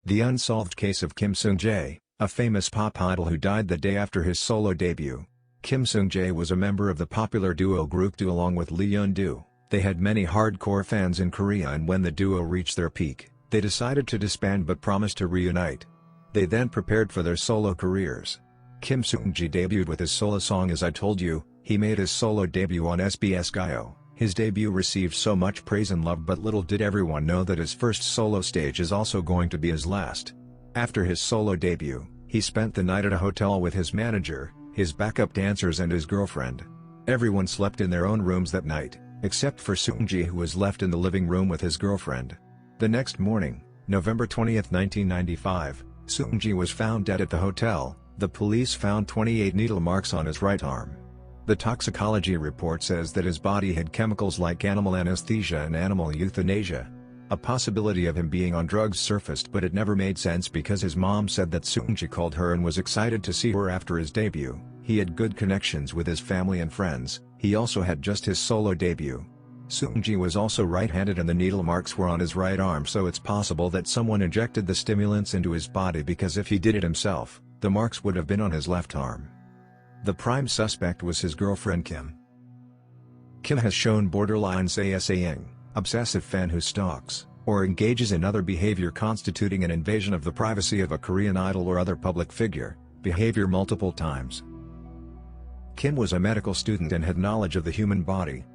The unsolved case of Kim Sungjae, a famous pop idol who died the day after his solo debut. Kim Sungjae was a member of the popular duo group Do along with Lee Yoon-do. They had many hardcore fans in Korea, and when the duo reached their peak, they decided to disband but promised to reunite. They then prepared for their solo careers. Kim Sungjae debuted with his solo song As I Told You. He made his solo debut on SBS Gayo. His debut received so much praise and love, but little did everyone know that his first solo stage is also going to be his last. After his solo debut, he spent the night at a hotel with his manager, his backup dancers and his girlfriend. Everyone slept in their own rooms that night, except for Sungjae, who was left in the living room with his girlfriend. The next morning, November 20, 1995, Sungjae was found dead at the hotel. The police found 28 needle marks on his right arm. The toxicology report says that his body had chemicals like animal anesthesia and animal euthanasia. A possibility of him being on drugs surfaced, but it never made sense because his mom said that Sungjae called her and was excited to see her after his debut. He had good connections with his family and friends. He also had just his solo debut. Sungjae was also right-handed and the needle marks were on his right arm, so it's possible that someone injected the stimulants into his body, because if he did it himself, the marks would have been on his left arm. The prime suspect was his girlfriend Kim. Kim has shown borderline saying, obsessive fan who stalks, or engages in other behavior constituting an invasion of the privacy of a Korean idol or other public figure, behavior multiple times. Kim was a medical student and had knowledge of the human body.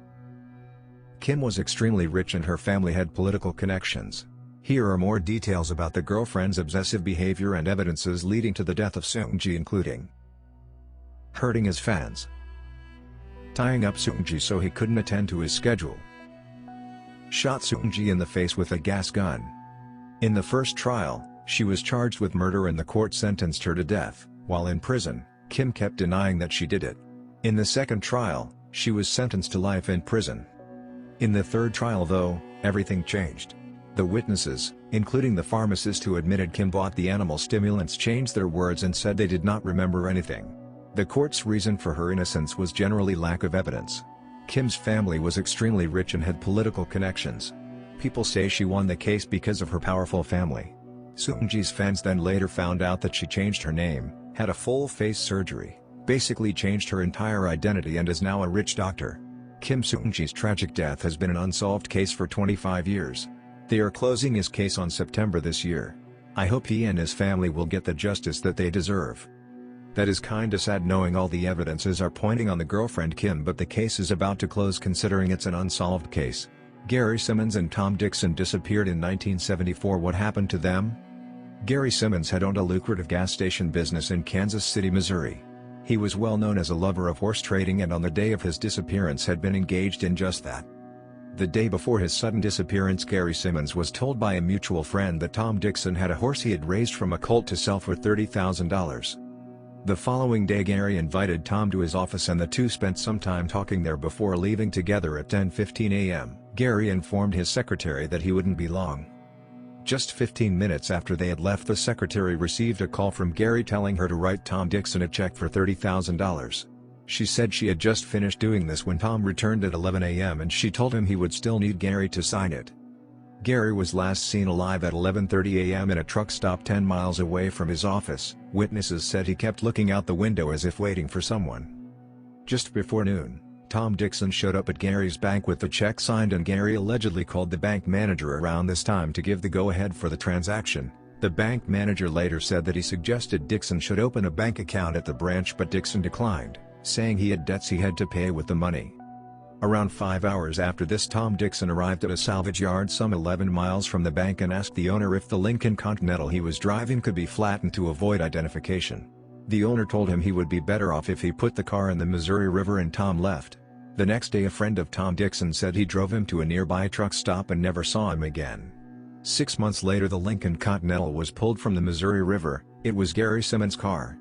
Kim was extremely rich and her family had political connections. Here are more details about the girlfriend's obsessive behavior and evidences leading to the death of Sungjae, including hurting his fans, tying up Sungjae so he couldn't attend to his schedule, shot Sungjae in the face with a gas gun. In the first trial, she was charged with murder and the court sentenced her to death. While in prison, Kim kept denying that she did it. In the second trial, she was sentenced to life in prison. In the third trial, though, everything changed. The witnesses, including the pharmacist who admitted Kim bought the animal stimulants, changed their words and said they did not remember anything. The court's reason for her innocence was generally lack of evidence. Kim's family was extremely rich and had political connections. People say she won the case because of her powerful family. Sungjae's fans then later found out that she changed her name, had a full face surgery, basically changed her entire identity, and is now a rich doctor. Kim Sungjae's tragic death has been an unsolved case for 25 years. They are closing his case on September this year. I hope he and his family will get the justice that they deserve. That is kinda sad knowing all the evidences are pointing on the girlfriend Kim, but the case is about to close considering it's an unsolved case. Gary Simmons and Tom Dixon disappeared in 1974. What happened to them? Gary Simmons had owned a lucrative gas station business in Kansas City, Missouri. He was well known as a lover of horse trading, and on the day of his disappearance had been engaged in just that. The day before his sudden disappearance, Gary Simmons was told by a mutual friend that Tom Dixon had a horse he had raised from a colt to sell for $30,000. The following day, Gary invited Tom to his office and the two spent some time talking there before leaving together at 10:15 a.m. Gary informed his secretary that he wouldn't be long. Just 15 minutes after they had left, the secretary received a call from Gary telling her to write Tom Dixon a check for $30,000. She said she had just finished doing this when Tom returned at 11 a.m. and she told him he would still need Gary to sign it. Gary was last seen alive at 11:30 a.m. in a truck stop 10 miles away from his office. Witnesses said he kept looking out the window as if waiting for someone. Just before noon, Tom Dixon showed up at Gary's bank with the check signed, and Gary allegedly called the bank manager around this time to give the go-ahead for the transaction. The bank manager later said that he suggested Dixon should open a bank account at the branch, but Dixon declined, saying he had debts he had to pay with the money. Around 5 hours after this, Tom Dixon arrived at a salvage yard some 11 miles from the bank and asked the owner if the Lincoln Continental he was driving could be flattened to avoid identification. The owner told him he would be better off if he put the car in the Missouri River, and Tom left. The next day, a friend of Tom Dixon said he drove him to a nearby truck stop and never saw him again. 6 months later, the Lincoln Continental was pulled from the Missouri River. It was Gary Simmons' car.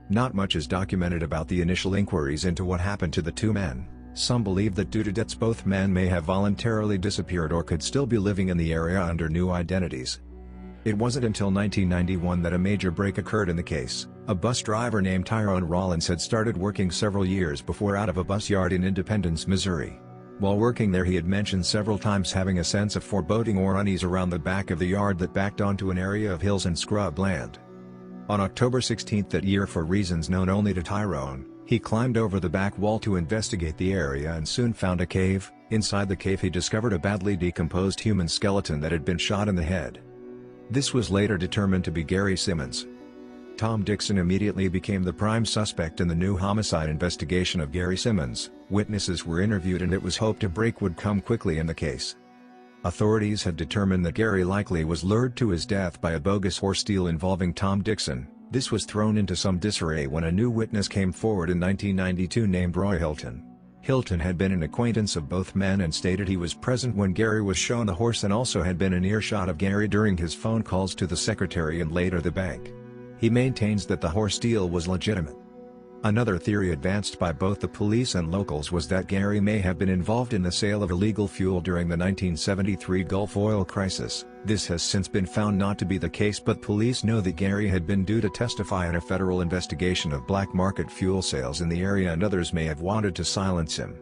Not much is documented about the initial inquiries into what happened to the two men. Some believe that due to debts, both men may have voluntarily disappeared or could still be living in the area under new identities. It wasn't until 1991 that a major break occurred in the case. A bus driver named Tyrone Rollins had started working several years before out of a bus yard in Independence, Missouri. While working there he had mentioned several times having a sense of foreboding or unease around the back of the yard that backed onto an area of hills and scrubland. On October 16 that year, for reasons known only to Tyrone, he climbed over the back wall to investigate the area and soon found a cave. Inside the cave he discovered a badly decomposed human skeleton that had been shot in the head. This was later determined to be Gary Simmons. Tom Dixon immediately became the prime suspect in the new homicide investigation of Gary Simmons. Witnesses were interviewed and it was hoped a break would come quickly in the case. Authorities had determined that Gary likely was lured to his death by a bogus horse deal involving Tom Dixon. This was thrown into some disarray when a new witness came forward in 1992 named Roy Hilton. Hilton had been an acquaintance of both men and stated he was present when Gary was shown the horse and also had been in earshot of Gary during his phone calls to the secretary and later the bank. He maintains that the horse deal was legitimate. Another theory advanced by both the police and locals was that Gary may have been involved in the sale of illegal fuel during the 1973 Gulf oil crisis. This has since been found not to be the case, but police know that Gary had been due to testify in a federal investigation of black market fuel sales in the area and others may have wanted to silence him.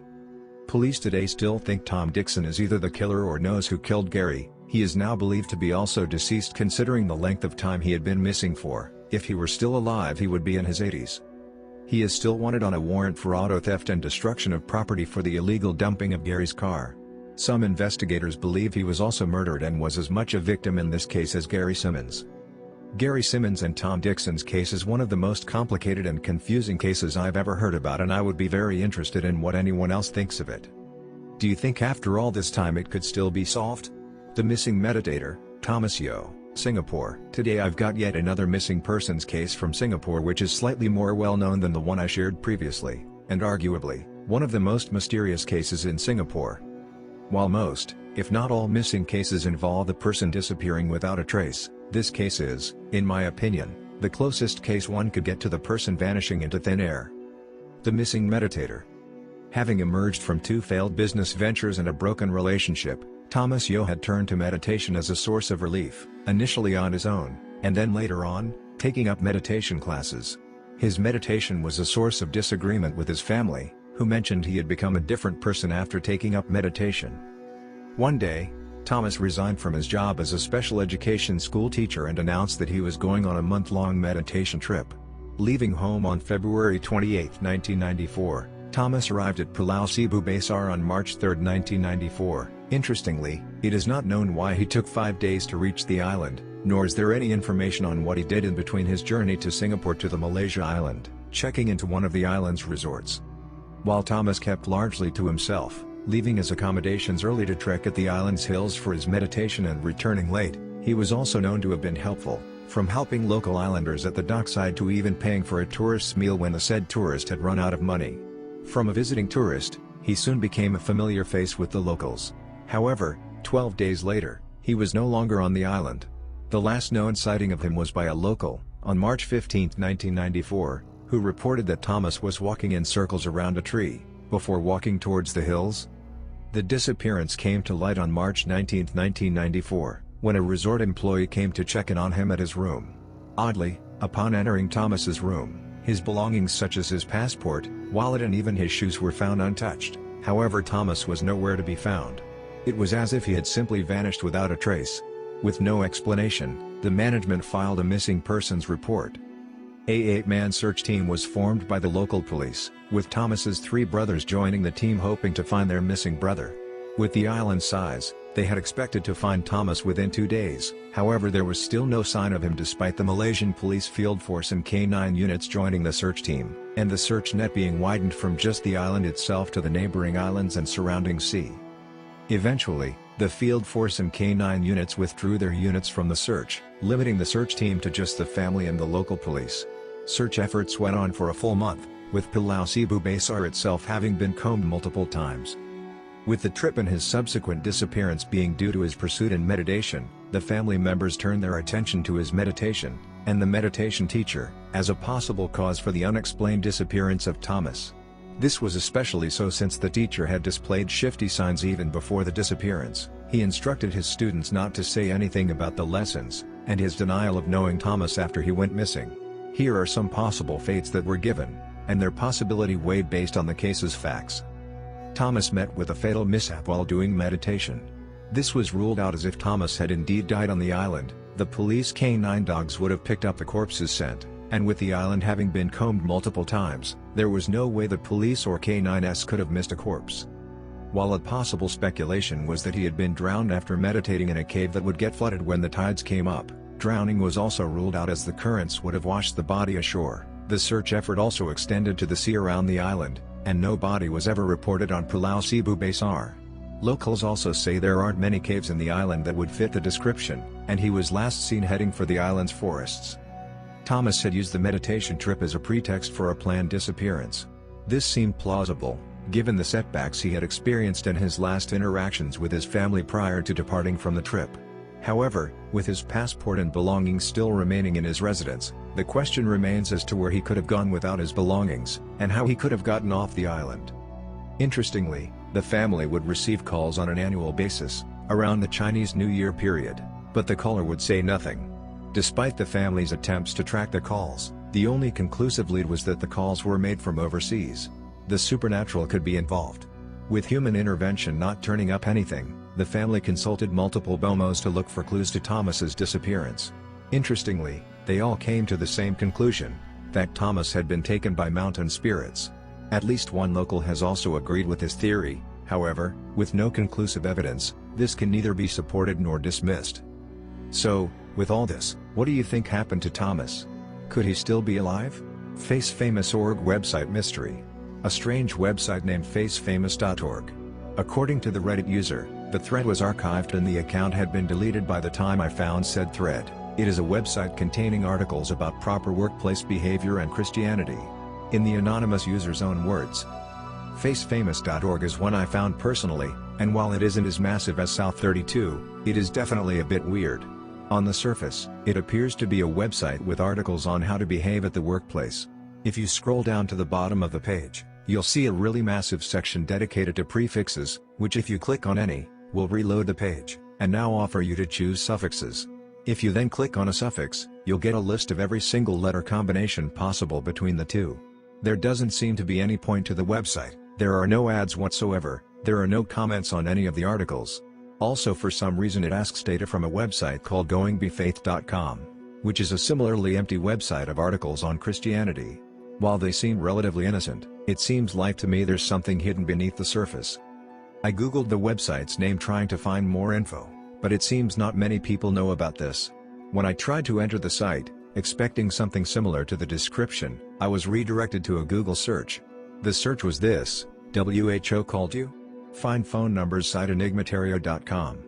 Police today still think Tom Dixon is either the killer or knows who killed Gary. He is now believed to be also deceased considering the length of time he had been missing for. If he were still alive he would be in his 80s. He is still wanted on a warrant for auto theft and destruction of property for the illegal dumping of Gary's car. Some investigators believe he was also murdered and was as much a victim in this case as Gary Simmons. Gary Simmons and Tom Dixon's case is one of the most complicated and confusing cases I've ever heard about, and I would be very interested in what anyone else thinks of it. Do you think after all this time it could still be solved? The missing meditator, Thomas Yeo, Singapore. Today I've got yet another missing persons case from Singapore which is slightly more well known than the one I shared previously, and arguably, one of the most mysterious cases in Singapore. While most, if not all missing cases involve the person disappearing without a trace, this case is, in my opinion, the closest case one could get to the person vanishing into thin air. The missing meditator. Having emerged from two failed business ventures and a broken relationship, Thomas Yeo had turned to meditation as a source of relief, initially on his own, and then later on, taking up meditation classes. His meditation was a source of disagreement with his family, who mentioned he had become a different person after taking up meditation. One day, Thomas resigned from his job as a special education school teacher and announced that he was going on a month-long meditation trip. Leaving home on February 28, 1994, Thomas arrived at Pulau Seribu Besar on March 3, 1994. Interestingly, it is not known why he took 5 days to reach the island, nor is there any information on what he did in between his journey to Singapore to the Malaysia island, checking into one of the island's resorts. While Thomas kept largely to himself, leaving his accommodations early to trek at the island's hills for his meditation and returning late, he was also known to have been helpful, from helping local islanders at the dockside to even paying for a tourist's meal when the said tourist had run out of money. From a visiting tourist, he soon became a familiar face with the locals. However, 12 days later, he was no longer on the island. The last known sighting of him was by a local, on March 15, 1994, who reported that Thomas was walking in circles around a tree, before walking towards the hills. The disappearance came to light on March 19, 1994, when a resort employee came to check in on him at his room. Oddly, upon entering Thomas's room, his belongings such as his passport, wallet and even his shoes were found untouched. However, Thomas was nowhere to be found. It was as if he had simply vanished without a trace. With no explanation, the management filed a missing persons report. A 8-man search team was formed by the local police, with Thomas's 3 brothers joining the team hoping to find their missing brother. With the island's size, they had expected to find Thomas within 2 days, however there was still no sign of him despite the Malaysian police field force and K9 units joining the search team, and the search net being widened from just the island itself to the neighboring islands and surrounding sea. Eventually, the field force and K9 units withdrew their units from the search, limiting the search team to just the family and the local police. Search efforts went on for a full month, with Pulau Seribu Besar itself having been combed multiple times. With the trip and his subsequent disappearance being due to his pursuit in meditation, the family members turned their attention to his meditation, and the meditation teacher, as a possible cause for the unexplained disappearance of Thomas. This was especially so since the teacher had displayed shifty signs even before the disappearance. He instructed his students not to say anything about the lessons, and his denial of knowing Thomas after he went missing. Here are some possible fates that were given, and their possibility weighed based on the case's facts. Thomas met with a fatal mishap while doing meditation. This was ruled out as if Thomas had indeed died on the island. The police canine dogs would have picked up the corpse's scent, and with the island having been combed multiple times, there was no way the police or canines could have missed a corpse. While a possible speculation was that he had been drowned after meditating in a cave that would get flooded when the tides came up, drowning was also ruled out as the currents would have washed the body ashore. The search effort also extended to the sea around the island, and no body was ever reported on Pulau Sibu Besar. Locals also say there aren't many caves in the island that would fit the description, and he was last seen heading for the island's forests. Thomas had used the meditation trip as a pretext for a planned disappearance. This seemed plausible, given the setbacks he had experienced in his last interactions with his family prior to departing from the trip. However, with his passport and belongings still remaining in his residence, the question remains as to where he could have gone without his belongings, and how he could have gotten off the island. Interestingly, the family would receive calls on an annual basis, around the Chinese New Year period, but the caller would say nothing. Despite the family's attempts to track the calls, the only conclusive lead was that the calls were made from overseas. The supernatural could be involved. With human intervention not turning up anything, the family consulted multiple BOMOs to look for clues to Thomas's disappearance. Interestingly, they all came to the same conclusion, that Thomas had been taken by mountain spirits. At least one local has also agreed with this theory. However, with no conclusive evidence, this can neither be supported nor dismissed. So, with all this, what do you think happened to Thomas? Could he still be alive? FaceFamous.org website mystery. A strange website named facefamous.org. According to the Reddit user, the thread was archived and the account had been deleted by the time I found said thread. It is a website containing articles about proper workplace behavior and Christianity. In the anonymous user's own words, facefamous.org is one I found personally, and while it isn't as massive as South 32, it is definitely a bit weird. On the surface, it appears to be a website with articles on how to behave at the workplace. If you scroll down to the bottom of the page, you'll see a really massive section dedicated to prefixes, which if you click on any, will reload the page, and now offer you to choose suffixes. If you then click on a suffix, you'll get a list of every single letter combination possible between the two. There doesn't seem to be any point to the website, there are no ads whatsoever, there are no comments on any of the articles. Also for some reason it asks data from a website called goingbyfaith.com, which is a similarly empty website of articles on Christianity. While they seem relatively innocent, it seems like to me there's something hidden beneath the surface. I googled the website's name trying to find more info, but it seems not many people know about this. When I tried to enter the site, expecting something similar to the description, I was redirected to a Google search. The search was this: WHO called you? Find phone numbers site enigmatario.com.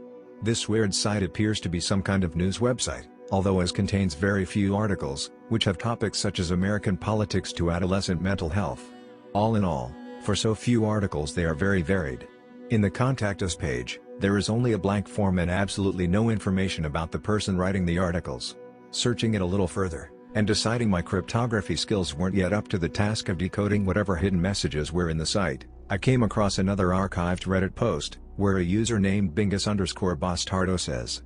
This weird site appears to be some kind of news website, although it contains very few articles, which have topics such as American politics to adolescent mental health. All in all, for so few articles they are very varied. In the Contact Us page, there is only a blank form and absolutely no information about the person writing the articles. Searching it a little further, and deciding my cryptography skills weren't yet up to the task of decoding whatever hidden messages were in the site, I came across another archived Reddit post, where a user named Bingus_Bastardo says,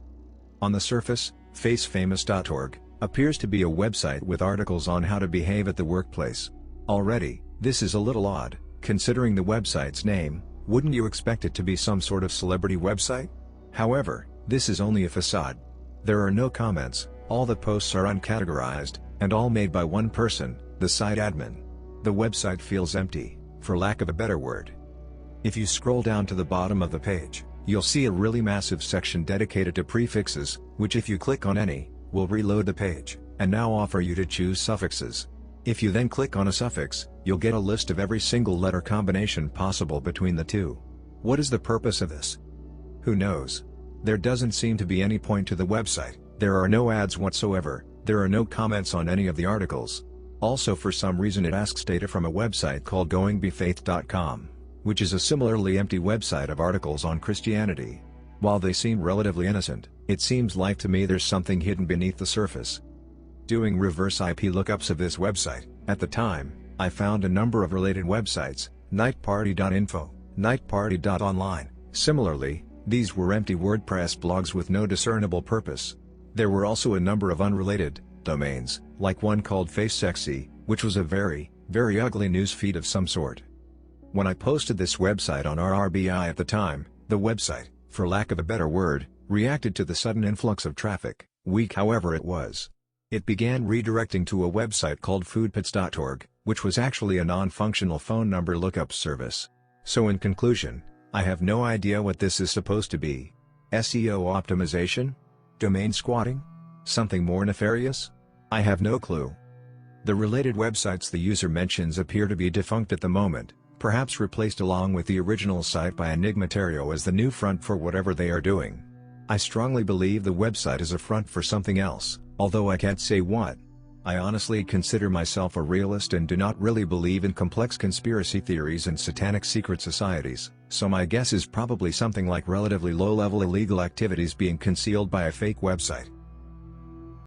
on the surface, facefamous.org appears to be a website with articles on how to behave at the workplace. Already, this is a little odd, considering the website's name. Wouldn't you expect it to be some sort of celebrity website? However, this is only a facade. There are no comments, all the posts are uncategorized, and all made by one person, the site admin. The website feels empty, for lack of a better word. If you scroll down to the bottom of the page, you'll see a really massive section dedicated to prefixes, which if you click on any, will reload the page, and now offer you to choose suffixes. If you then click on a suffix, you'll get a list of every single letter combination possible between the two. What is the purpose of this? Who knows? There doesn't seem to be any point to the website, there are no ads whatsoever, there are no comments on any of the articles. Also for some reason it asks data from a website called goingbyfaith.com, which is a similarly empty website of articles on Christianity. While they seem relatively innocent, it seems like to me there's something hidden beneath the surface. Doing reverse IP lookups of this website, at the time, I found a number of related websites, nightparty.info, nightparty.online. Similarly, these were empty WordPress blogs with no discernible purpose. There were also a number of unrelated domains, like one called FaceSexy, which was a very, very ugly news feed of some sort. When I posted this website on RRBI at the time, the website, for lack of a better word, reacted to the sudden influx of traffic, weak however it was. It began redirecting to a website called foodpits.org, which was actually a non-functional phone number lookup service. So in conclusion, I have no idea what this is supposed to be. SEO optimization? Domain squatting? Something more nefarious? I have no clue. The related websites the user mentions appear to be defunct at the moment, perhaps replaced along with the original site by Enigmatario as the new front for whatever they are doing. I strongly believe the website is a front for something else, although I can't say what. I honestly consider myself a realist and do not really believe in complex conspiracy theories and satanic secret societies, so my guess is probably something like relatively low-level illegal activities being concealed by a fake website.